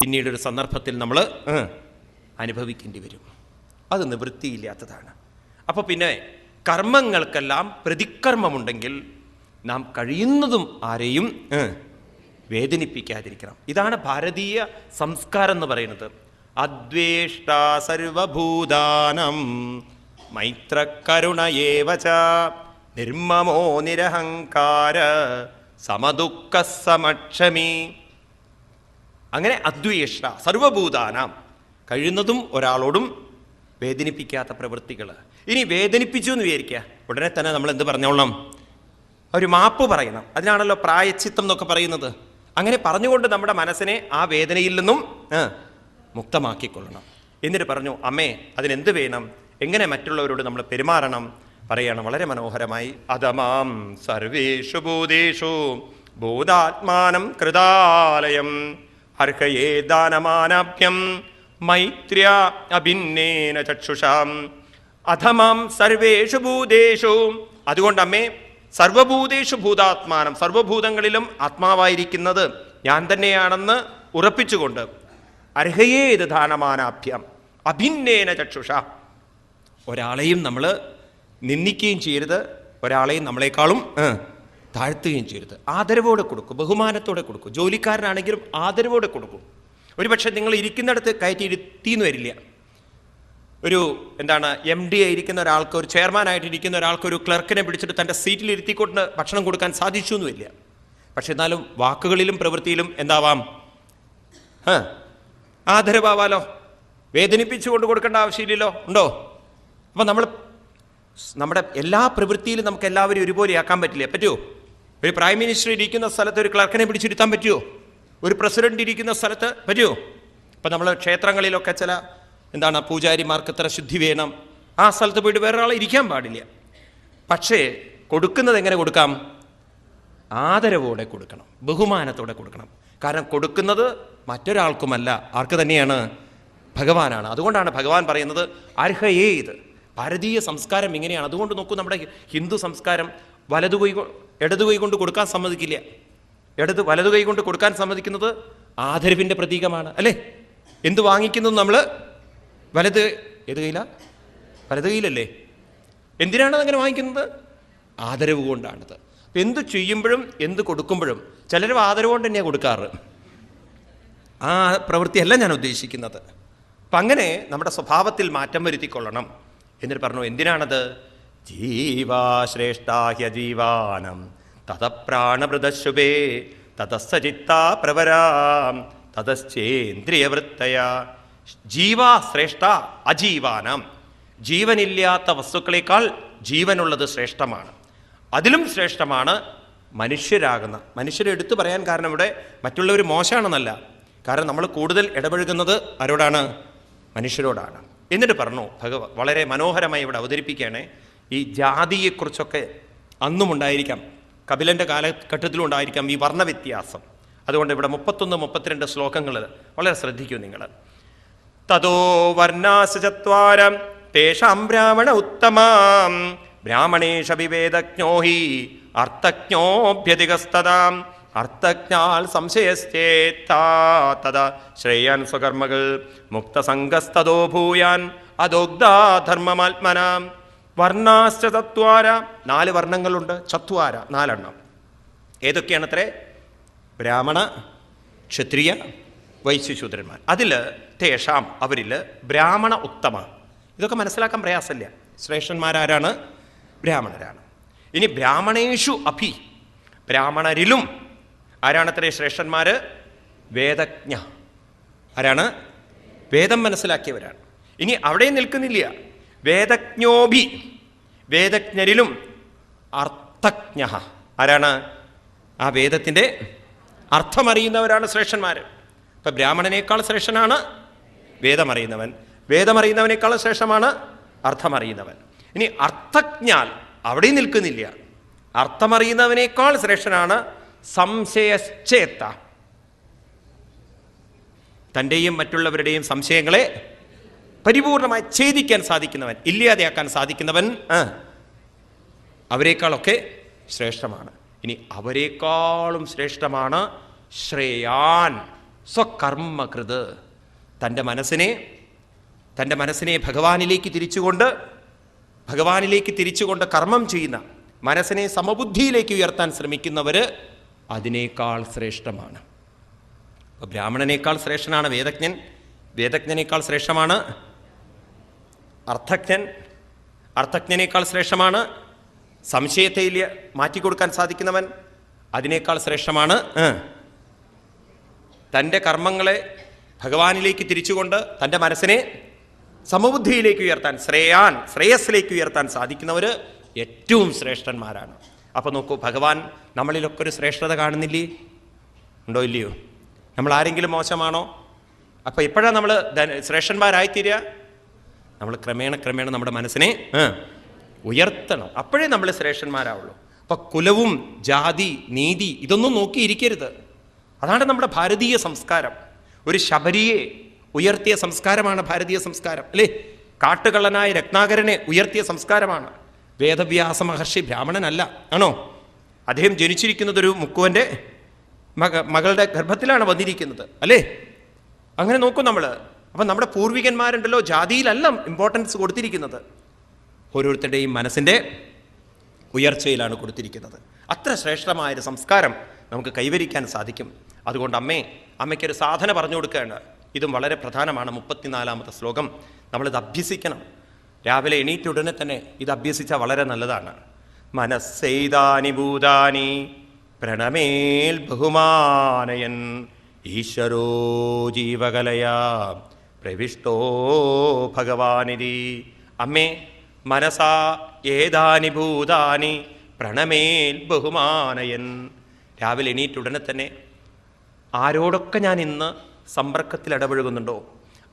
പിന്നീടൊരു സന്ദർഭത്തിൽ നമ്മൾ അനുഭവിക്കേണ്ടി വരും. അത് നിവൃത്തിയില്ലാത്തതാണ്. അപ്പോൾ പിന്നെ കർമ്മങ്ങൾക്കെല്ലാം പ്രതികർമ്മമുണ്ടെങ്കിൽ നാം കഴിയുന്നതും ആരെയും വേദനിപ്പിക്കാതിരിക്കണം. ഇതാണ് ഭാരതീയ സംസ്കാരം എന്ന് പറയുന്നത്. അദ്വേഷ്ട സർവഭൂതാനം മൈത്രകരുണയേവ ച നിർമ്മമോ നിരഹങ്കാര സമദുഃഖ സമക്ഷമി. അങ്ങനെ അദ്വേഷ്ട സർവഭൂതാനാം, കഴിയുന്നതും ഒരാളോടും വേദനിപ്പിക്കാത്ത പ്രവൃത്തികൾ. ഇനി വേദനിപ്പിച്ചു എന്ന് വിചാരിക്കുക, ഉടനെ തന്നെ നമ്മൾ എന്ത് പറഞ്ഞോളണം? ഒരു മാപ്പ് പറയണം. അതിനാണല്ലോ പ്രായച്ചിത്തം എന്നൊക്കെ പറയുന്നത്. അങ്ങനെ പറഞ്ഞുകൊണ്ട് നമ്മുടെ മനസ്സിനെ ആ വേദനയിൽ നിന്നും മുക്തമാക്കിക്കൊള്ളണം. എന്നിട്ട് പറഞ്ഞു, അമ്മേ അതിനെന്ത് വേണം, എങ്ങനെ മറ്റുള്ളവരോട് നമ്മൾ പെരുമാറണം പറയണം വളരെ മനോഹരമായി. അധമാം സർവേഷു ഭൂതേഷു ഭൂതാത്മാനം കൃതാലയം അർഹയേ ദാനമാനാഭ്യം മൈത്ര്യ അഭിന്നേന ചക്ഷുഷാം. അധമാം സർവേഷു ഭൂതേഷു, അതുകൊണ്ട് അമ്മേ സർവഭൂതേഷു ഭൂതാത്മാനം, സർവഭൂതങ്ങളിലും ആത്മാവായിരിക്കുന്നത് ഞാൻ തന്നെയാണെന്ന് ഉറപ്പിച്ചുകൊണ്ട് അർഹയേത് ദാനമാനാഭ്യം അഭിന്നേന ചക്ഷുഷ, ഒരാളെയും നമ്മൾ നിന്ദിക്കുകയും ചെയ്യരുത്, ഒരാളെയും നമ്മളെക്കാളും താഴ്ത്തുകയും ചെയ്യരുത്. ആദരവോടെ കൊടുക്കും, ബഹുമാനത്തോടെ കൊടുക്കും. ജോലിക്കാരനാണെങ്കിലും ആദരവോടെ കൊടുക്കും. ഒരുപക്ഷെ നിങ്ങൾ ഇരിക്കുന്നിടത്ത് കയറ്റി ഇരുത്തിന്ന് വരില്ല. ഒരു MD ആയിരിക്കുന്ന ഒരാൾക്ക്, ഒരു ചെയർമാനായിട്ട് ഇരിക്കുന്ന ഒരാൾക്ക് ഒരു ക്ലർക്കിനെ പിടിച്ചിട്ട് തൻ്റെ സീറ്റിൽ ഇരുത്തിക്കൊണ്ട് ഭക്ഷണം കൊടുക്കാൻ സാധിച്ചു എന്ന് വരില്ല. പക്ഷെ എന്നാലും വാക്കുകളിലും പ്രവൃത്തിയിലും എന്താവാം? ആദരവാവാലോ. വേദനിപ്പിച്ചുകൊണ്ട് കൊടുക്കേണ്ട ആവശ്യമില്ലല്ലോ. ഉണ്ടോ? അപ്പം നമ്മുടെ എല്ലാ പ്രവൃത്തിയിലും നമുക്ക് എല്ലാവരും ഒരുപോലെയാക്കാൻ പറ്റില്ല. പറ്റുമോ? ഒരു പ്രൈം മിനിസ്റ്റർ ഇരിക്കുന്ന സ്ഥലത്ത് ഒരു ക്ലർക്കിനെ പിടിച്ചിരുത്താൻ പറ്റുമോ? ഒരു പ്രസിഡന്റ് ഇരിക്കുന്ന സ്ഥലത്ത് പറ്റുമോ? ഇപ്പം നമ്മൾ ക്ഷേത്രങ്ങളിലൊക്കെ ചില പൂജാരിമാർക്ക് ഇത്ര ശുദ്ധി വേണം, ആ സ്ഥലത്ത് പോയിട്ട് വേറൊരാളെ ഇരിക്കാൻ പാടില്ല. പക്ഷേ കൊടുക്കുന്നത് എങ്ങനെ കൊടുക്കാം? ആദരവോടെ കൊടുക്കണം, ബഹുമാനത്തോടെ കൊടുക്കണം. കാരണം കൊടുക്കുന്നത് മറ്റൊരാൾക്കുമല്ല, ആർക്ക് തന്നെയാണ്? ഭഗവാനാണ്. അതുകൊണ്ടാണ് ഭഗവാൻ പറയുന്നത് അർഹയേത്. ഭാരതീയ സംസ്കാരം ഇങ്ങനെയാണ്. അതുകൊണ്ട് നോക്കൂ, നമ്മുടെ ഹിന്ദു സംസ്കാരം ഇടതുകൈ കൊണ്ട് കൊടുക്കാൻ സമ്മതിക്കില്ല. വലതുകൈ കൊണ്ട് കൊടുക്കാൻ സമ്മതിക്കുന്നത് ആദരവിൻ്റെ പ്രതീകമാണ്, അല്ലേ? എന്ത് വാങ്ങിക്കുന്നു നമ്മൾ വലത് കൈയിലല്ലേ? എന്തിനാണ് അങ്ങനെ വാങ്ങിക്കുന്നത്? ആദരവ് കൊണ്ടാണത്. അപ്പം എന്ത് ചെയ്യുമ്പോഴും എന്ത് കൊടുക്കുമ്പോഴും ചിലരും ആദരവ് കൊണ്ട് തന്നെയാണ് കൊടുക്കാറ്. ആ പ്രവൃത്തിയല്ല ഞാൻ ഉദ്ദേശിക്കുന്നത്. അപ്പം അങ്ങനെ നമ്മുടെ സ്വഭാവത്തിൽ മാറ്റം വരുത്തിക്കൊള്ളണം. എന്നിട്ട് പറഞ്ഞു, എന്തിനാണത്? ജീവാശ്രേഷ്ഠാഹ്യ ജീവാനം തതപ്രാണമൃതശുഭേ തതസ്സചിത്താ പ്രവരാം തതശ്ചേന്ദ്രിയവൃത്തയ. ജീവാശ്രേഷ്ഠ അജീവാനം, ജീവനില്ലാത്ത വസ്തുക്കളേക്കാൾ ജീവനുള്ളത് ശ്രേഷ്ഠമാണ്. അതിലും ശ്രേഷ്ഠമാണ് മനുഷ്യരാകുന്ന. മനുഷ്യരെ എടുത്തു പറയാൻ കാരണം ഇവിടെ മറ്റുള്ളവർ മോശമാണെന്നല്ല, കാരണം നമ്മൾ കൂടുതൽ ഇടപഴകുന്നത് ആരോടാണ്? മനുഷ്യരോടാണ്. എന്നിട്ട് പറഞ്ഞു വളരെ മനോഹരമായി ഇവിടെ അവതരിപ്പിക്കുകയാണ്. ഈ ജാതിയെക്കുറിച്ചൊക്കെ അന്നും ഉണ്ടായിരിക്കാം, കപിലൻ്റെ കാലഘട്ടത്തിലും ഉണ്ടായിരിക്കാം ഈ വർണ്ണവ്യത്യാസം. അതുകൊണ്ട് ഇവിടെ 31-32 ശ്ലോകങ്ങൾ വളരെ ശ്രദ്ധിക്കൂ നിങ്ങൾ. തതോ വർണ്ണാസ് ചത്വാരം തേഷാം ബ്രാഹ്മണ ഉത്തമാം ബ്രാഹ്മണേഷ വിവേദജ്ഞോ ഹി അർത്ഥജ്ഞോഭ്യധികസ്തതാം അർത്ഥജ്ഞാൽ സംശയശ്ചേത്താ തദാ ശ്രേയാൻ സ്വകർമ്മകൾ മുക്തസംഗസ്തദോ ഭൂയാൻ അദോഗ്ധാധർമ്മമാത്മനാം. വർണ്ണാശ്ച ചത്വാര, 4 വർണ്ണങ്ങളുണ്ട്. ചത്വാര 4 എണ്ണം. ഏതൊക്കെയാണത്രേ? ബ്രാഹ്മണ, ക്ഷത്രിയ, വൈശ്യശൂദ്രന്മാർ. അതിൽ തേഷാം, അവരിൽ ബ്രാഹ്മണ ഉത്തമ. ഇതൊക്കെ മനസ്സിലാക്കാൻ പ്രയാസമില്ല. ശ്രേഷ്ഠന്മാരാരാണ്? ബ്രാഹ്മണരാണ്. ഇനി ബ്രാഹ്മണേഷു അഭി, ബ്രാഹ്മണരിലും ആരാണത്രേ ശ്രേഷ്ഠന്മാർ? വേദജ്ഞ. ആരാണ്? വേദം മനസ്സിലാക്കിയവരാണ്. ഇനി അവിടെ നിൽക്കുന്നില്ല. വേദജ്ഞോഭി, വേദജ്ഞരിലും അർത്ഥജ്ഞ. ആരാണ്? ആ വേദത്തിൻ്റെ അർത്ഥമറിയുന്നവരാണ് ശ്രേഷ്ഠന്മാർ. ഇപ്പം ബ്രാഹ്മണനേക്കാൾ ശ്രേഷ്ഠനാണ് വേദമറിയുന്നവൻ, വേദമറിയുന്നവനേക്കാൾ ശ്രേഷ്ഠമാണ് അർത്ഥമറിയുന്നവൻ. ഇനി അർത്ഥജ്ഞാൽ അവിടെ നിൽക്കുന്നില്ല. അർത്ഥമറിയുന്നവനേക്കാൾ ശ്രേഷ്ഠനാണ് സംശയശ്ചേത്ത, തൻ്റെയും മറ്റുള്ളവരുടെയും സംശയങ്ങളെ പരിപൂർണമായി ഛേദിക്കാൻ സാധിക്കുന്നവൻ, ഇല്ലാതെയാക്കാൻ സാധിക്കുന്നവൻ അവരെക്കാളൊക്കെ ശ്രേഷ്ഠമാണ്. ഇനി അവരെക്കാളും ശ്രേഷ്ഠമാണ് ശ്രേയാൻ, സ്വകർമ്മകൃത്. തൻ്റെ മനസ്സിനെ ഭഗവാനിലേക്ക് തിരിച്ചുകൊണ്ട് കർമ്മം ചെയ്യുന്ന, മനസ്സിനെ സമബുദ്ധിയിലേക്ക് ഉയർത്താൻ ശ്രമിക്കുന്നവർ അതിനേക്കാൾ ശ്രേഷ്ഠമാണ്. അപ്പോൾ ബ്രാഹ്മണനേക്കാൾ ശ്രേഷ്ഠനാണ് വേദജ്ഞൻ, വേദജ്ഞനേക്കാൾ ശ്രേഷ്ഠമാണ് അർത്ഥജ്ഞനേക്കാൾ ശ്രേഷ്ഠമാണ് സംശയത്തെ മാറ്റിക്കൊടുക്കാൻ സാധിക്കുന്നവൻ, അതിനേക്കാൾ ശ്രേഷ്ഠമാണ് തൻ്റെ കർമ്മങ്ങളെ ഭഗവാനിലേക്ക് തിരിച്ചുകൊണ്ട് തൻ്റെ മനസ്സിനെ സമബുദ്ധിയിലേക്ക് ഉയർത്താൻ, ശ്രേയസ്സിലേക്ക് ഉയർത്താൻ സാധിക്കുന്നവർ ഏറ്റവും ശ്രേഷ്ഠന്മാരാണ്. അപ്പോൾ നോക്കൂ, ഭഗവാൻ നമ്മളിലൊക്കെ ഒരു ശ്രേഷ്ഠത കാണുന്നില്ലേ? ഉണ്ടോ ഇല്ലയോ? നമ്മൾ ആരെങ്കിലും മോശമാണോ? അപ്പോൾ എപ്പോഴാണ് നമ്മൾ ശ്രേഷ്ഠന്മാരായിത്തീരുക? നമ്മൾ ക്രമേണ നമ്മുടെ മനസ്സിനെ ഉയർത്തണം. അപ്പോഴേ നമ്മൾ ശ്രേഷ്ഠന്മാരാവുള്ളൂ. അപ്പം കുലവും ജാതി നീതി ഇതൊന്നും നോക്കിയിരിക്കരുത്. അതാണ് നമ്മുടെ ഭാരതീയ സംസ്കാരം. ഒരു ശബരിയെ ഉയർത്തിയ സംസ്കാരമാണ് ഭാരതീയ സംസ്കാരം, അല്ലേ? കാട്ടുകള്ളനായ രത്നാകരനെ ഉയർത്തിയ സംസ്കാരമാണ്. വേദവ്യാസ മഹർഷി ബ്രാഹ്മണനല്ല, ആണോ? അദ്ദേഹം ജനിച്ചിരിക്കുന്നത് ഒരു മുക്കുവൻ്റെ മകളുടെ ഗർഭത്തിലാണ് വന്നിരിക്കുന്നത്, അല്ലേ? അങ്ങനെ നോക്കും നമ്മൾ. അപ്പം നമ്മുടെ പൂർവികന്മാരുണ്ടല്ലോ, ജാതിയിലല്ല ഇമ്പോർട്ടൻസ് കൊടുത്തിരിക്കുന്നത്, ഓരോരുത്തരുടെയും മനസ്സിൻ്റെ ഉയർച്ചയിലാണ് കൊടുത്തിരിക്കുന്നത്. അത്ര ശ്രേഷ്ഠമായൊരു സംസ്കാരം നമുക്ക് കൈവരിക്കാൻ സാധിക്കും. അതുകൊണ്ട് അമ്മയ്ക്കൊരു സാധന പറഞ്ഞു കൊടുക്കുകയാണ്. ഇതും വളരെ പ്രധാനമാണ്. 34-ാമത്തെ ശ്ലോകം നമ്മളിത് അഭ്യസിക്കണം. രാവിലെ എണീറ്റ ഉടനെ തന്നെ ഇത് അഭ്യസിച്ചാൽ വളരെ നല്ലതാണ്. മനസ്സെയ്താനി ഭൂതാനി പ്രണമേൽ ബഹുമാനയൻ ഈശ്വരോ ജീവകലയാ പ്രവിഷ്ടോ ഭഗവാനിധി. അമ്മേ, മനസാ ഏതാനി ഭൂതാനി പ്രണമേൽ ബഹുമാനയൻ. രാവിലെ എണീറ്റ ഉടനെ തന്നെ ആരോടൊക്കെ ഞാൻ ഇന്ന് സമ്പർക്കത്തിൽ ഇടപഴകുന്നുണ്ടോ,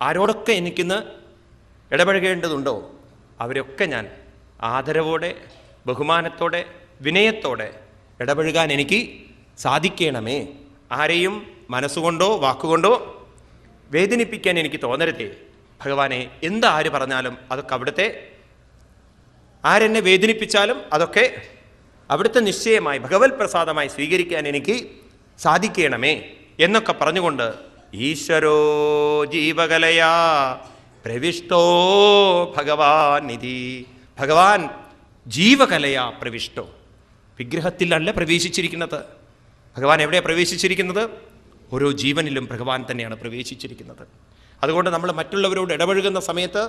ആരോടൊക്കെ എനിക്കിന്ന് ഇടപഴകേണ്ടതുണ്ടോ, അവരൊക്കെ ഞാൻ ആദരവോടെ, ബഹുമാനത്തോടെ, വിനയത്തോടെ ഇടപഴകാൻ എനിക്ക് സാധിക്കണമേ. ആരെയും മനസ്സുകൊണ്ടോ വാക്കുകൊണ്ടോ വേദനിപ്പിക്കാൻ എനിക്ക് തോന്നരുതേ. ഭഗവാനെ, ആര് പറഞ്ഞാലും അതൊക്കെ അവിടുത്തെ, ആരെന്നെ വേദനിപ്പിച്ചാലും അതൊക്കെ അവിടുത്തെ നിശ്ചയമായി ഭഗവത് പ്രസാദമായി സ്വീകരിക്കാൻ എനിക്ക് സാധിക്കണമേ എന്നൊക്കെ പറഞ്ഞുകൊണ്ട് ഈശ്വരോ ജീവകലയാ പ്രവിഷ്ടോ ഭഗവാൻ നിധി. ഭഗവാൻ ജീവകലയാ പ്രവിഷ്ടോ, വിഗ്രഹത്തിലല്ല പ്രവേശിച്ചിരിക്കുന്നത്. ഭഗവാൻ എവിടെയാണ് പ്രവേശിച്ചിരിക്കുന്നത്? ഓരോ ജീവനിലും ഭഗവാൻ തന്നെയാണ് പ്രവേശിച്ചിരിക്കുന്നത്. അതുകൊണ്ട് നമ്മൾ മറ്റുള്ളവരോട് ഇടപഴകുന്ന സമയത്ത്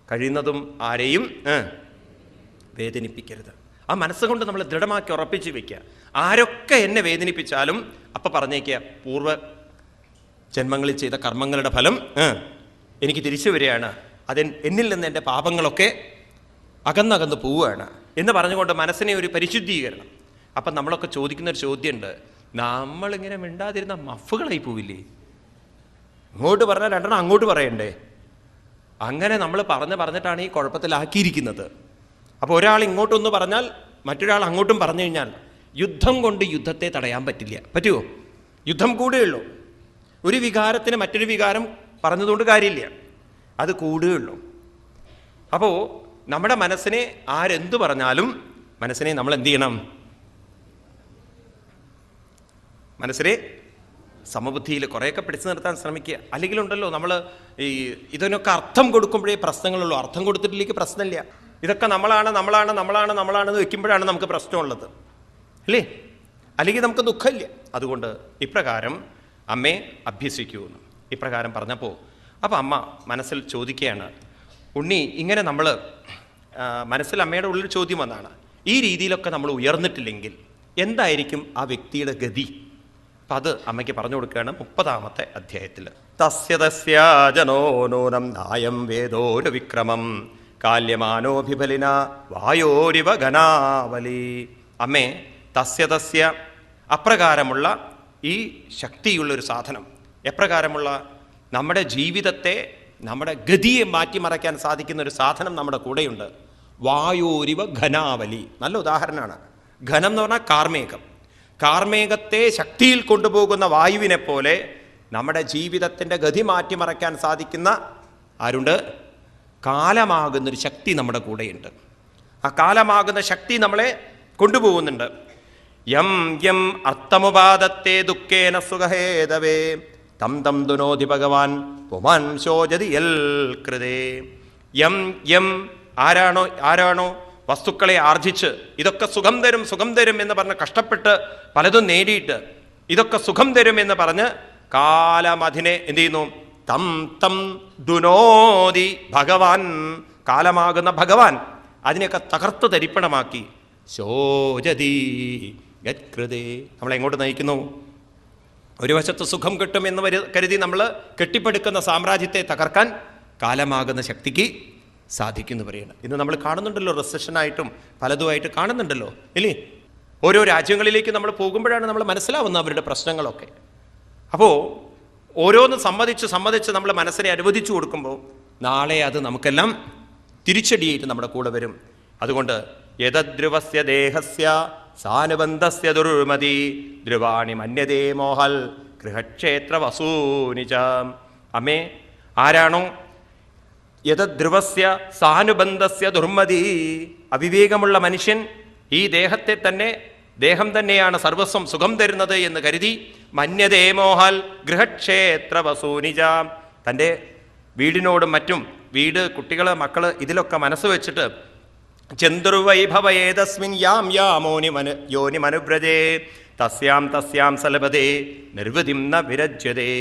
കഴിയുന്നതും ആരെയും വേദനിപ്പിക്കരുത്. ആ മനസ്സുകൊണ്ട് നമ്മൾ ദൃഢമാക്കി ഉറപ്പിച്ച് വയ്ക്കുക. ആരൊക്കെ എന്നെ വേദനിപ്പിച്ചാലും അപ്പം പറഞ്ഞേക്കുക, പൂർവ്വ ജന്മങ്ങളിൽ ചെയ്ത കർമ്മങ്ങളുടെ ഫലം എനിക്ക് തിരിച്ചു വരികയാണ്, എന്നിൽ നിന്ന് എൻ്റെ പാപങ്ങളൊക്കെ അകന്നകന്ന് പോവുകയാണ് എന്ന് പറഞ്ഞുകൊണ്ട് മനസ്സിനെ ഒരു പരിശുദ്ധീകരണം. അപ്പം നമ്മളൊക്കെ ചോദിക്കുന്നൊരു ചോദ്യമുണ്ട്, നമ്മളിങ്ങനെ മിണ്ടാതിരുന്ന മഫുകളായി പോവില്ലേ? ഇങ്ങോട്ട് പറഞ്ഞാൽ രണ്ടെണ്ണം അങ്ങോട്ട് പറയണ്ടേ? അങ്ങനെ നമ്മൾ പറഞ്ഞിട്ടാണ് ഈ കുഴപ്പത്തിലാക്കിയിരിക്കുന്നത്. അപ്പോൾ ഒരാൾ ഇങ്ങോട്ടൊന്ന് പറഞ്ഞാൽ മറ്റൊരാൾ അങ്ങോട്ടും പറഞ്ഞു കഴിഞ്ഞാൽ യുദ്ധം കൊണ്ട് യുദ്ധത്തെ തടയാൻ പറ്റില്ല. പറ്റുമോ? യുദ്ധം കൂടുകയുള്ളൂ. ഒരു വികാരത്തിന് മറ്റൊരു വികാരം പറഞ്ഞതുകൊണ്ട് കാര്യമില്ല, അത് കൂടുകയുള്ളൂ. അപ്പോൾ നമ്മുടെ മനസ്സിനെ ആരെന്തു പറഞ്ഞാലും മനസ്സിനെ നമ്മൾ എന്ത് ചെയ്യണം? മനസ്സിനെ സമബുദ്ധിയിൽ കുറേയൊക്കെ പിടിച്ചു നിർത്താൻ ശ്രമിക്കുക. അല്ലെങ്കിലുണ്ടല്ലോ നമ്മൾ ഇതിനൊക്കെ അർത്ഥം കൊടുക്കുമ്പോഴേ പ്രശ്നങ്ങളുള്ളൂ. അർത്ഥം കൊടുത്തിട്ടില്ലെങ്കിൽ പ്രശ്നമില്ല. ഇതൊക്കെ നമ്മളാണെന്ന് വെക്കുമ്പോഴാണ് നമുക്ക് പ്രശ്നമുള്ളത്, അല്ലേ? അല്ലെങ്കിൽ നമുക്ക് ദുഃഖമില്ല. അതുകൊണ്ട് ഇപ്രകാരം അമ്മയെ അഭ്യസിക്കുമെന്ന് ഇപ്രകാരം പറഞ്ഞപ്പോൾ അപ്പോൾ അമ്മ മനസ്സിൽ ചോദിക്കുകയാണ്, ഉണ്ണി, ഇങ്ങനെ നമ്മൾ മനസ്സിൽ അമ്മയുടെ ഉള്ളിൽ ചോദ്യം വന്നാണ്, ഈ രീതിയിലൊക്കെ നമ്മൾ ഉയർന്നിട്ടില്ലെങ്കിൽ എന്തായിരിക്കും ആ വ്യക്തിയുടെ ഗതി? അപ്പം അത് അമ്മയ്ക്ക് പറഞ്ഞു കൊടുക്കുകയാണ് 30-ാമത്തെ അധ്യായത്തിൽ. തസ്യ ജനോ നൂനം നായം വേദോരു വിക്രമം കാല്യമാനോഭിബലിന വായോരിവ ഘനാവലി. അമ്മേ, തസ്യ അപ്രകാരമുള്ള ഈ ശക്തിയുള്ളൊരു സാധനം, എപ്രകാരമുള്ള നമ്മുടെ ജീവിതത്തെ, നമ്മുടെ ഗതിയെ മാറ്റിമറയ്ക്കാൻ സാധിക്കുന്ന ഒരു സാധനം നമ്മുടെ കൂടെയുണ്ട്. വായോരിവ ഘനാവലി. നല്ല ഉദാഹരണമാണ്. ഘനം എന്ന് പറഞ്ഞാൽ കാർമേഘം. കാർമേഘത്തെ ശക്തിയിൽ കൊണ്ടുപോകുന്ന വായുവിനെ പോലെ നമ്മുടെ ജീവിതത്തിൻ്റെ ഗതി മാറ്റിമറയ്ക്കാൻ സാധിക്കുന്ന ആരുണ്ട്? കാലമാകുന്നൊരു ശക്തി നമ്മുടെ കൂടെയുണ്ട്. ആ കാലമാകുന്ന ശക്തി നമ്മളെ കൊണ്ടുപോകുന്നുണ്ട്. യം യം അർത്ഥമുപാദത്തെ ദുഃഖേന സുഖഹേതവേ തം തം ദുനോതി ഭഗവാൻ പുമാൻ ശോചതി യൽ കൃതേ. യം യം ആരാണോ വസ്തുക്കളെ ആർജിച്ച് ഇതൊക്കെ സുഖം തരും എന്ന് പറഞ്ഞ് കഷ്ടപ്പെട്ട് പലതും നേടിയിട്ട് ഇതൊക്കെ സുഖം തരും എന്ന് പറഞ്ഞ് കാലം അതിനെ എന്ത് ചെയ്യുന്നു? തം തം ദുനോതി ഭഗവാൻ, കാലമാകുന്ന ഭഗവാൻ അതിനെയൊക്കെ തകർത്ത് തരിപ്പണമാക്കി. ശോചതി യത്കൃതേ, നമ്മളെങ്ങോട്ട് നയിക്കുന്നു? ഒരു വശത്ത് സുഖം കിട്ടുമെന്ന് കരുതി നമ്മൾ കെട്ടിപ്പടുക്കുന്ന സാമ്രാജ്യത്തെ തകർക്കാൻ കാലമാകുന്ന ശക്തിക്ക് സാധിക്കുന്നു പറയുന്നത്. ഇന്ന് നമ്മൾ കാണുന്നുണ്ടല്ലോ, റിസഷനായിട്ടും പലതുമായിട്ട് കാണുന്നുണ്ടല്ലോ ഇല്ലേ? ഓരോ രാജ്യങ്ങളിലേക്ക് നമ്മൾ പോകുമ്പോഴാണ് നമ്മൾ മനസ്സിലാവുന്ന അവരുടെ പ്രശ്നങ്ങളൊക്കെ. അപ്പോൾ ഓരോന്ന് സമ്മതിച്ച് നമ്മൾ മനസ്സിനെ അനുവദിച്ചു കൊടുക്കുമ്പോൾ നാളെ അത് നമുക്കെല്ലാം തിരിച്ചടിയായിട്ട് നമ്മുടെ കൂടെ വരും. അതുകൊണ്ട് യതദ്രുവസ്യ ദേഹസ്യ സാനുബന്ധസ്യ ദുർമതി ധ്രുവാണി മന്യതേ മോഹൽ ഗൃഹക്ഷേത്ര വസൂനിച. അമ്മേ, ആരാണോ യതദ്രുവസ്യ സാനുബന്ധസ്യ ദുർമതി, അവിവേകമുള്ള മനുഷ്യൻ ഈ ദേഹം തന്നെയാണ് സർവസ്വം സുഖം തരുന്നത് എന്ന് കരുതി മന്യതേ മോഹൽ ഗൃഹക്ഷേത്ര വസൂനിജ, തൻ്റെ വീടിനോടും മറ്റും, വീട്, കുട്ടികള്, മക്കള്, ഇതിലൊക്കെ മനസ്സ് വെച്ചിട്ട് ചന്ദ്രുവൈഭവയേതസ്മിൻ യാം യോനി മനുവ്രജേ തസ്യാം സലഭതേ നിർവൃതിം ന വിരജ്യതേ.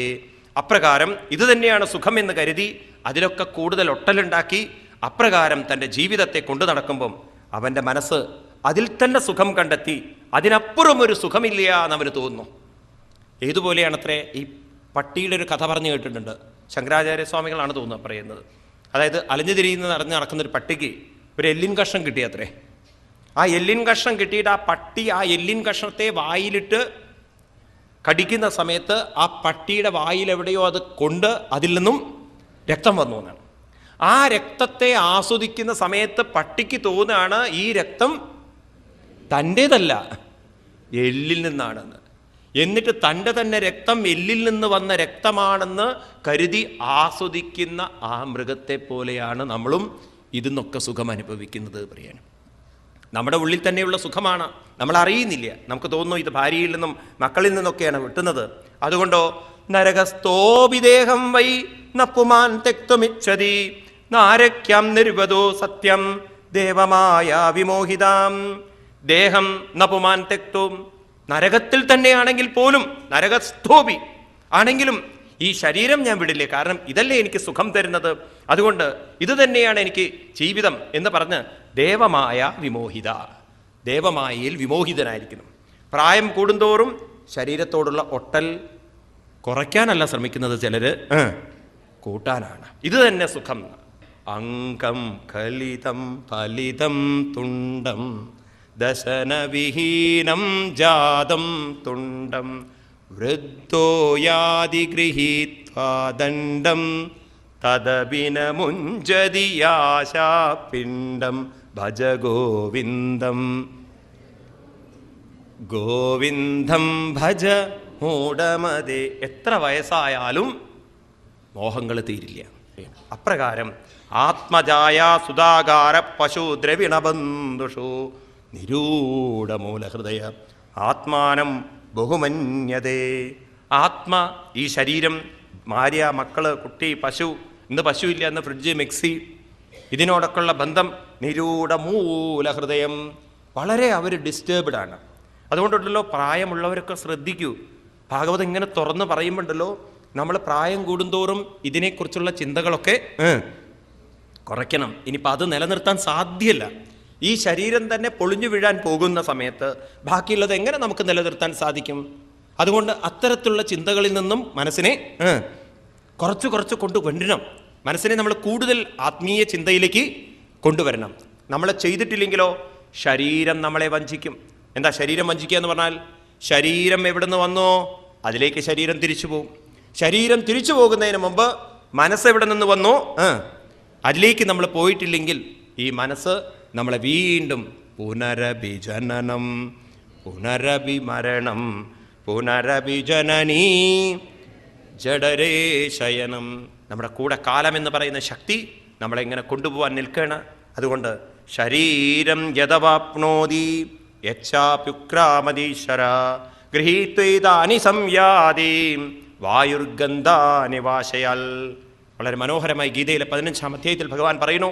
അപ്രകാരം ഇത് തന്നെയാണ് സുഖം എന്ന് കരുതി അതിലൊക്കെ കൂടുതൽ ഒട്ടലുണ്ടാക്കി അപ്രകാരം തൻ്റെ ജീവിതത്തെ കൊണ്ടു നടക്കുമ്പം അവൻ്റെ മനസ്സ് അതിൽ തന്നെ സുഖം കണ്ടെത്തി അതിനപ്പുറം ഒരു സുഖമില്ല എന്നവന് തോന്നുന്നു. ഏതുപോലെയാണത്രേ ഈ പട്ടിയുടെ ഒരു കഥ പറഞ്ഞു കേട്ടിട്ടുണ്ട്. ശങ്കരാചാര്യസ്വാമികളാണ് തോന്നുന്നത് പറയുന്നത്. അതായത് അലഞ്ഞു തിരിയുന്ന നടക്കുന്നൊരു പട്ടിക്ക് ഒരു എല്ലിൻ കഷ്ണം കിട്ടിയത്രേ. ആ എല്ലിൻ കഷ്ണം കിട്ടിയിട്ട് ആ പട്ടി ആ എല്ലിൻ കഷ്ണത്തെ വായിലിട്ട് കടിക്കുന്ന സമയത്ത് ആ പട്ടിയുടെ വായിൽ എവിടെയോ അത് കൊണ്ട് അതിൽ നിന്നും രക്തം വന്നു എന്നാണ്. ആ രക്തത്തെ ആസ്വദിക്കുന്ന സമയത്ത് പട്ടിക്ക് തോന്നുകയാണ് ഈ രക്തം തൻ്റേതല്ല, എല്ലിൽ നിന്നാണെന്ന്. എന്നിട്ട് തൻ്റെ തന്നെ രക്തം എല്ലിൽ നിന്ന് വന്ന രക്തമാണെന്ന് കരുതി ആസ്വദിക്കുന്ന ആ മൃഗത്തെ പോലെയാണ് നമ്മളും ഇതിന്നൊക്കെ സുഖം അനുഭവിക്കുന്നത് പറയാനും. നമ്മുടെ ഉള്ളിൽ തന്നെയുള്ള സുഖമാണ്, നമ്മൾ അറിയുന്നില്ല. നമുക്ക് തോന്നുന്നു ഇത് ഭാര്യയിൽ നിന്നും മക്കളിൽ നിന്നൊക്കെയാണ് കിട്ടുന്നത്. അതുകൊണ്ടോ നരകസ്തോപിദേഹം വൈ നപ്പുമാൻ തെക്തുമിച്ഛതി നാരക്യം നിർവദോ സത്യം ദേവമായ വിമോഹിതാം. ദേഹം നപുമാൻ തെക്തും, നരകത്തിൽ തന്നെയാണെങ്കിൽ പോലും, നരകസ്തോപി ആണെങ്കിലും ഈ ശരീരം ഞാൻ വിടില്ലേ, കാരണം ഇതല്ലേ എനിക്ക് സുഖം തരുന്നത്, അതുകൊണ്ട് ഇത് തന്നെയാണ് എനിക്ക് ജീവിതം എന്ന് പറഞ്ഞ് ദേവമായ വിമോഹിത, ദേവമായയിൽ വിമോഹിതനായിരിക്കുന്നു. പ്രായം കൂടുന്തോറും ശരീരത്തോടുള്ള ഒട്ടൽ കുറയ്ക്കാനല്ല ശ്രമിക്കുന്നത് ചിലര്, കൂട്ടാനാണ്. ഇത് തന്നെ സുഖം. അംഗം കലിതം ഫലിതം തുണ്ടം ദശനവിഹീനം ജാതം തുണ്ടം വൃദ്ധോ യാതി ഗൃഹീത്വാ ദണ്ഡം തദഭിനമുഞ്ജതിയാശാപിണ്ഡം ഭജ ഗോവിന്ദം ഗോവിന്ദം ഭജ മൂഢമതേ. എത്ര വയസ്സായാലും മോഹങ്ങൾ തീരില്ല. അപ്രകാരം ആത്മജായ സുധാകാര പശു ദ്രവിണബന്ധുഷു നിരൂഢമൂലഹൃദയ ആത്മാനം ബഹുമന്യതേ. ആത്മ, ഈ ശരീരം, ഭാര്യ, മക്കള്, കുട്ടി, പശു, ഇന്ന് പശുവില്ല, ഇന്ന് ഫ്രിഡ്ജ്, മിക്സി, ഇതിനോടൊക്കെയുള്ള ബന്ധം നിരൂഢമൂലഹൃദയം, വളരെ അവർ ഡിസ്റ്റേബ്ഡാണ്. അതുകൊണ്ടുണ്ടല്ലോ പ്രായമുള്ളവരൊക്കെ ശ്രദ്ധിക്കൂ. ഭാഗവതം ഇങ്ങനെ തുറന്ന് പറയുമ്പോണ്ടല്ലോ നമ്മൾ പ്രായം കൂടുന്തോറും ഇതിനെക്കുറിച്ചുള്ള ചിന്തകളൊക്കെ കുറയ്ക്കണം. ഇനിയിപ്പോൾ അത് നിലനിർത്താൻ സാധ്യമല്ല. ഈ ശരീരം തന്നെ പൊളിഞ്ഞു വീഴാൻ പോകുന്ന സമയത്ത് ബാക്കിയുള്ളത് എങ്ങനെ നമുക്ക് നിലനിർത്താൻ സാധിക്കും? അതുകൊണ്ട് അത്തരത്തിലുള്ള ചിന്തകളിൽ നിന്നും മനസ്സിനെ കുറച്ച് കൊണ്ടുവരണം. മനസ്സിനെ നമ്മൾ കൂടുതൽ ആത്മീയ ചിന്തയിലേക്ക് കൊണ്ടുവരണം. നമ്മൾ ചെയ്തിട്ടില്ലെങ്കിലോ ശരീരം നമ്മളെ വഞ്ചിക്കും. എന്താ ശരീരം വഞ്ചിക്കുക എന്ന് പറഞ്ഞാൽ? ശരീരം എവിടെ നിന്ന് വന്നോ അതിലേക്ക് ശരീരം തിരിച്ചു പോകും. ശരീരം തിരിച്ചു പോകുന്നതിന് മുമ്പ് മനസ്സെവിടെ നിന്ന് വന്നോ അതിലേക്ക് നമ്മൾ പോയിട്ടില്ലെങ്കിൽ ഈ മനസ്സ് നമ്മളെ വീണ്ടും പുനരഭിജനനം പുനരഭിമരണം പുനരഭിജനനീ ജഡരേ ശയനം. നമ്മുടെ കൂടെ കാലമെന്ന് പറയുന്ന ശക്തി നമ്മളെങ്ങനെ കൊണ്ടുപോകാൻ നിൽക്കുകയാണ്. അതുകൊണ്ട് ശരീരം യഥവാപ്നോതി യച്ഛാപ്യുക്രാമതീശ്വര ഗൃഹീത്വൈതാനി സംയാതി വായുർഗന്ധാനിവാശയാൽ. വളരെ മനോഹരമായി ഗീതയിലെ 15-ാം അധ്യായത്തിൽ ഭഗവാൻ പറയുന്നു,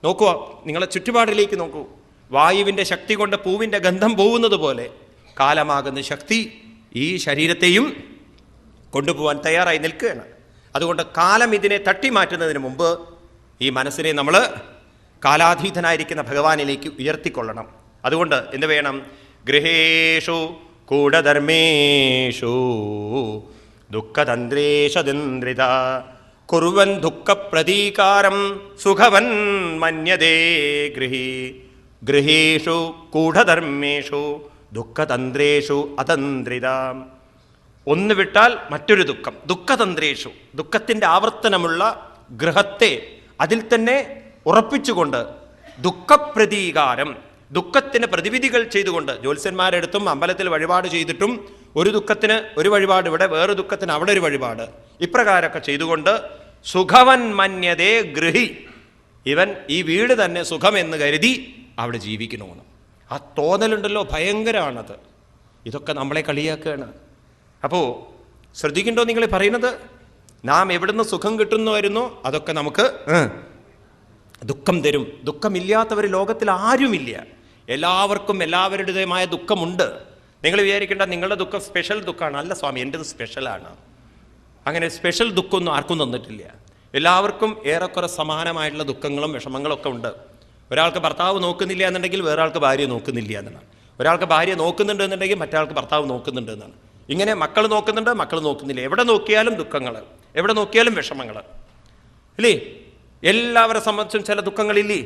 നോക്കുക, നിങ്ങളെ ചുറ്റുപാടിലേക്ക് നോക്കൂ. വായുവിൻ്റെ ശക്തി കൊണ്ട് പൂവിൻ്റെ ഗന്ധം പോകുന്നത് പോലെ കാലമാകുന്ന ശക്തി ഈ ശരീരത്തെയും കൊണ്ടുപോകാൻ തയ്യാറായി നിൽക്കുകയാണ്. അതുകൊണ്ട് കാലം ഇതിനെ തട്ടിമാറ്റുന്നതിന് മുമ്പ് ഈ മനസ്സിനെ നമ്മൾ കാലാതീതനായിരിക്കുന്ന ഭഗവാനിലേക്ക് ഉയർത്തിക്കൊള്ളണം. അതുകൊണ്ട് എന്ത് വേണം? ഗൃഹേഷു കൂടധർമ്മേഷു ദുഃഖതന്ത്രേഷദന്ദ്രിത കുർവൻ ദുഃഖപ്രതീകാരം സുഖവൻ മന്യതേ ഗൃഹി. ഗൃഹേഷു കൂഢധർമ്മേഷു ദുഃഖതന്ത്രേഷു അതന്ത്രിത. ഒന്ന് വിട്ടാൽ മറ്റൊരു ദുഃഖം. ദുഃഖതന്ത്രേഷു, ദുഃഖത്തിൻ്റെ ആവർത്തനമുള്ള ഗൃഹത്തെ അതിൽ തന്നെ ഉറപ്പിച്ചുകൊണ്ട്, ദുഃഖപ്രതീകാരം, ദുഃഖത്തിന് പ്രതിവിധികൾ ചെയ്തുകൊണ്ട്, ജ്യോത്സ്യന്മാരെടുത്തും അമ്പലത്തിൽ വഴിപാട് ചെയ്തിട്ടും ഒരു ദുഃഖത്തിന് ഒരു വഴിപാട് ഇവിടെ, വേറെ ദുഃഖത്തിന് അവിടെ ഒരു വഴിപാട്, ഇപ്രകാരമൊക്കെ ചെയ്തുകൊണ്ട് സുഖവൻ മന്യതേ ഗൃഹി, ഇവൻ ഈ വീട് തന്നെ സുഖമെന്ന് കരുതി അവിടെ ജീവിക്കണമെന്ന്. ആ തോന്നലുണ്ടല്ലോ, ഭയങ്കരമാണത്. ഇതൊക്കെ നമ്മളെ കളിയാക്കുകയാണ്. അപ്പോൾ ശ്രദ്ധിക്കണ്ടോ നിങ്ങൾ പറയുന്നത്? നാം എവിടുന്ന് സുഖം കിട്ടുന്നു വരുന്നോ അതൊക്കെ നമുക്ക് ദുഃഖം തരും. ദുഃഖമില്ലാത്തവർ ലോകത്തിൽ ആരുമില്ല. എല്ലാവർക്കും എല്ലാവരുടേതുമായ ദുഃഖമുണ്ട്. നിങ്ങൾ വിചാരിക്കേണ്ട നിങ്ങളുടെ ദുഃഖം സ്പെഷ്യൽ ദുഃഖമാണ്. അല്ല സ്വാമി, എൻ്റെത് സ്പെഷ്യലാണ്. അങ്ങനെ സ്പെഷ്യൽ ദുഃഖമൊന്നും ആർക്കും തന്നിട്ടില്ല. എല്ലാവർക്കും ഏറെക്കുറെ സമാനമായിട്ടുള്ള ദുഃഖങ്ങളും വിഷമങ്ങളും ഒക്കെ ഉണ്ട്. ഒരാൾക്ക് ഭർത്താവ് നോക്കുന്നില്ല എന്നുണ്ടെങ്കിൽ വേറെ ആൾക്ക് ഭാര്യ നോക്കുന്നില്ല എന്നാണ്. ഒരാൾക്ക് ഭാര്യ നോക്കുന്നുണ്ട് എന്നുണ്ടെങ്കിൽ മറ്റൊരാൾക്ക് ഭർത്താവ് നോക്കുന്നുണ്ട് എന്നാണ്. ഇങ്ങനെ മക്കൾ നോക്കുന്നുണ്ട്, മക്കൾ നോക്കുന്നില്ല. എവിടെ നോക്കിയാലും ദുഃഖങ്ങൾ, എവിടെ നോക്കിയാലും വിഷമങ്ങൾ ഇല്ലേ? എല്ലാവരെ സംബന്ധിച്ചും ചില ദുഃഖങ്ങളില്ലേ?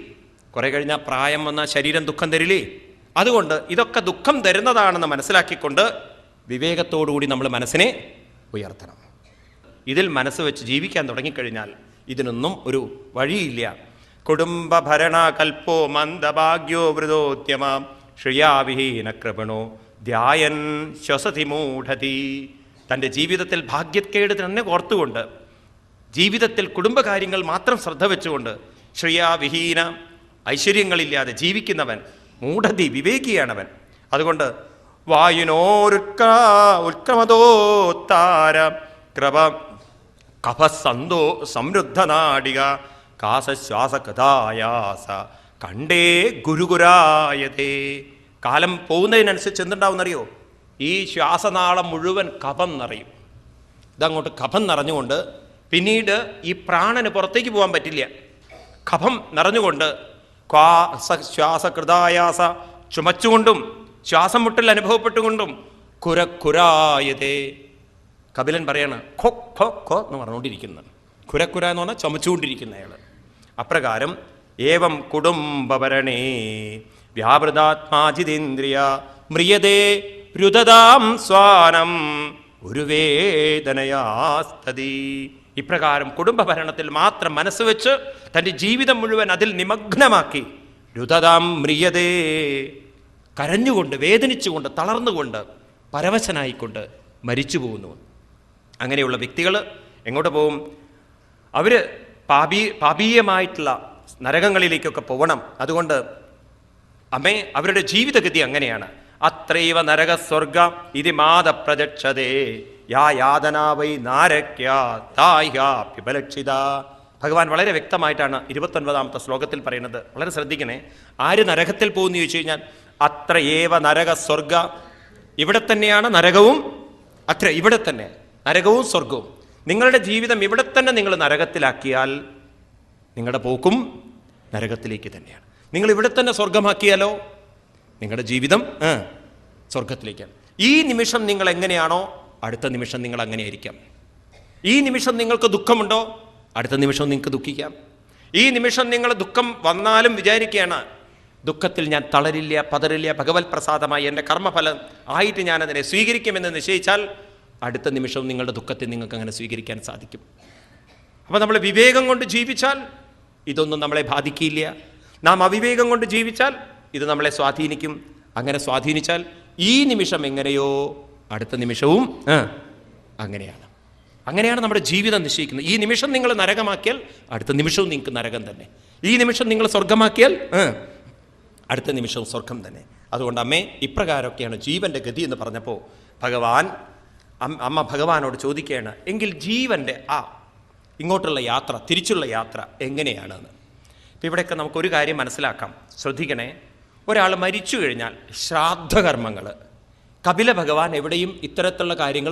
കുറെ കഴിഞ്ഞാൽ പ്രായം വന്നാൽ ശരീരം ദുഃഖം തരില്ലേ? അതുകൊണ്ട് ഇതൊക്കെ ദുഃഖം തരുന്നതാണെന്ന് മനസ്സിലാക്കിക്കൊണ്ട് വിവേകത്തോടുകൂടി നമ്മൾ മനസ്സിനെ ഉയർത്തണം. ഇതിൽ മനസ്സ് വെച്ച് ജീവിക്കാൻ തുടങ്ങിക്കഴിഞ്ഞാൽ ഇതിനൊന്നും ഒരു വഴിയില്ല. കുടുംബഭരണ കൽപ്പോ മന്ദഭാഗ്യോ വൃതോദ്യമ ശ്രിയാവിഹീന കൃപണോ ധ്യായൻ ശ്വസതി മൂഢതി. തൻ്റെ ജീവിതത്തിൽ ഭാഗ്യക്കേട് തന്നെ ഓർത്തുകൊണ്ട്, ജീവിതത്തിൽ കുടുംബകാര്യങ്ങൾ മാത്രം ശ്രദ്ധ വെച്ചുകൊണ്ട് ശ്രിയാവിഹീന, ഐശ്വര്യങ്ങളില്ലാതെ ജീവിക്കുന്നവൻ മൂഢതി, വിവേകിയാണവൻ. അതുകൊണ്ട് ഉൽക്രമതോത്താര കൃപ കഫസന്തോ സമൃദ്ധനാടിക കാസശ്വാസകഥായാസ കണ്ടേ ഗുരുഗുരായതേ. കാലം പോകുന്നതിനനുസരിച്ച് എന്തുണ്ടാവുമെന്നറിയോ? ഈ ശ്വാസനാളം മുഴുവൻ കഫം നിറയും. ഇതങ്ങോട്ട് കഫം നിറഞ്ഞുകൊണ്ട് പിന്നീട് ഈ പ്രാണന് പുറത്തേക്ക് പോകാൻ പറ്റില്ല. കഫം നിറഞ്ഞുകൊണ്ട് ശ്വാസകൃതായാസ, ചുമച്ചുകൊണ്ടും ശ്വാസം മുട്ടൽ അനുഭവപ്പെട്ടുകൊണ്ടും കുരക്കുരായതേ. കപിലൻ പറയാണ് ഖോ ഖോ ഖോ എന്ന് പറഞ്ഞുകൊണ്ടിരിക്കുന്നത്. കുരക്കുര എന്ന് പറഞ്ഞാൽ ചുമച്ചുകൊണ്ടിരിക്കുന്ന അയാൾ. അപ്രകാരം ഏവം കുടുംബഭരണേ വ്യാപൃതാത്മാജിതേന്ദ്രിയ മ്രിയതേ രുദതാം സ്വാനം ഒരു വേദനയാസ്തതി. ഇപ്രകാരം കുടുംബഭരണത്തിൽ മാത്രം മനസ്സ് വെച്ച് തൻ്റെ ജീവിതം മുഴുവൻ അതിൽ നിമഗ്നമാക്കി രുദതാം മ്രിയതേ, കരഞ്ഞുകൊണ്ട്, വേദനിച്ചുകൊണ്ട്, തളർന്നുകൊണ്ട്, പരവശനായിക്കൊണ്ട് മരിച്ചു പോകുന്നു. അങ്ങനെയുള്ള വ്യക്തികൾ എങ്ങോട്ട് പോകും? അവർ പാപീയമായിട്ടുള്ള നരകങ്ങളിലേക്കൊക്കെ പോകണം. അതുകൊണ്ട് അവരുടെ ജീവിതഗതി അങ്ങനെയാണ്. അത്രൈവ നരകസ്വർഗ ഇതി മാത പ്രജക്ഷതേ യാ യാതനാ വൈ നാരക്യാപ്യുപലക്ഷിത. ഭഗവാൻ വളരെ വ്യക്തമായിട്ടാണ് 29ാമത്തെ ശ്ലോകത്തിൽ പറയുന്നത്. വളരെ ശ്രദ്ധിക്കണേ. ആര് നരകത്തിൽ പോകുന്നു ചോദിച്ചു കഴിഞ്ഞാൽ അത്രയേവ നരകസ്വർഗ, ഇവിടെ തന്നെയാണ് നരകവും, ഇവിടെ തന്നെ നരകവും സ്വർഗവും. നിങ്ങളുടെ ജീവിതം ഇവിടെ തന്നെ നിങ്ങൾ നരകത്തിലാക്കിയാൽ നിങ്ങളുടെ പോക്കും നരകത്തിലേക്ക് തന്നെയാണ്. നിങ്ങൾ ഇവിടെ തന്നെ സ്വർഗമാക്കിയാലോ നിങ്ങളുടെ ജീവിതം സ്വർഗത്തിലേക്കാണ്. ഈ നിമിഷം നിങ്ങൾ എങ്ങനെയാണോ അടുത്ത നിമിഷം നിങ്ങൾ അങ്ങനെയായിരിക്കാം. ഈ നിമിഷം നിങ്ങൾക്ക് ദുഃഖമുണ്ടോ അടുത്ത നിമിഷം നിങ്ങൾക്ക് ദുഃഖിക്കാം. ഈ നിമിഷം നിങ്ങൾ ദുഃഖം വന്നാലും വിചാരിക്കുകയാണ് ദുഃഖത്തിൽ ഞാൻ തളരില്ല, പതറില്ല, ഭഗവത് പ്രസാദമായി എൻ്റെ കർമ്മഫലം ആയിട്ട് ഞാനതിനെ സ്വീകരിക്കുമെന്ന് നിശ്ചയിച്ചാൽ അടുത്ത നിമിഷവും നിങ്ങളുടെ ദുഃഖത്തെ നിങ്ങൾക്ക് അങ്ങനെ സ്വീകരിക്കാൻ സാധിക്കും. അപ്പോൾ നമ്മൾ വിവേകം കൊണ്ട് ജീവിച്ചാൽ ഇതൊന്നും നമ്മളെ ബാധിക്കില്ല. നാം അവിവേകം കൊണ്ട് ജീവിച്ചാൽ ഇത് നമ്മളെ സ്വാധീനിക്കും. അങ്ങനെ സ്വാധീനിച്ചാൽ ഈ നിമിഷം എങ്ങനെയോ അടുത്ത നിമിഷവും അങ്ങനെയാണ് നമ്മുടെ ജീവിതം നിശ്ചയിക്കുന്നത്. ഈ നിമിഷം നിങ്ങൾ നരകമാക്കിയാൽ അടുത്ത നിമിഷവും നിങ്ങൾക്ക് നരകം തന്നെ. ഈ നിമിഷം നിങ്ങൾ സ്വർഗമാക്കിയാൽ അടുത്ത നിമിഷവും സ്വർഗം തന്നെ. അതുകൊണ്ട് അമ്മേ, ഇപ്രകാരമൊക്കെയാണ് ജീവൻ്റെ ഗതി എന്ന് പറഞ്ഞപ്പോൾ ഭഗവാൻ അമ്മ ഭഗവാനോട് ചോദിക്കുകയാണ്, എങ്കിൽ ജീവൻ്റെ ഇങ്ങോട്ടുള്ള യാത്ര, തിരിച്ചുള്ള യാത്ര എങ്ങനെയാണെന്ന്. ഇപ്പം ഇവിടെയൊക്കെ നമുക്കൊരു കാര്യം മനസ്സിലാക്കാം, ശ്രദ്ധിക്കണേ. ഒരാൾ മരിച്ചു കഴിഞ്ഞാൽ ശ്രാദ്ധകർമ്മങ്ങൾ, കപില ഭഗവാൻ എവിടെയും ഇത്തരത്തിലുള്ള കാര്യങ്ങൾ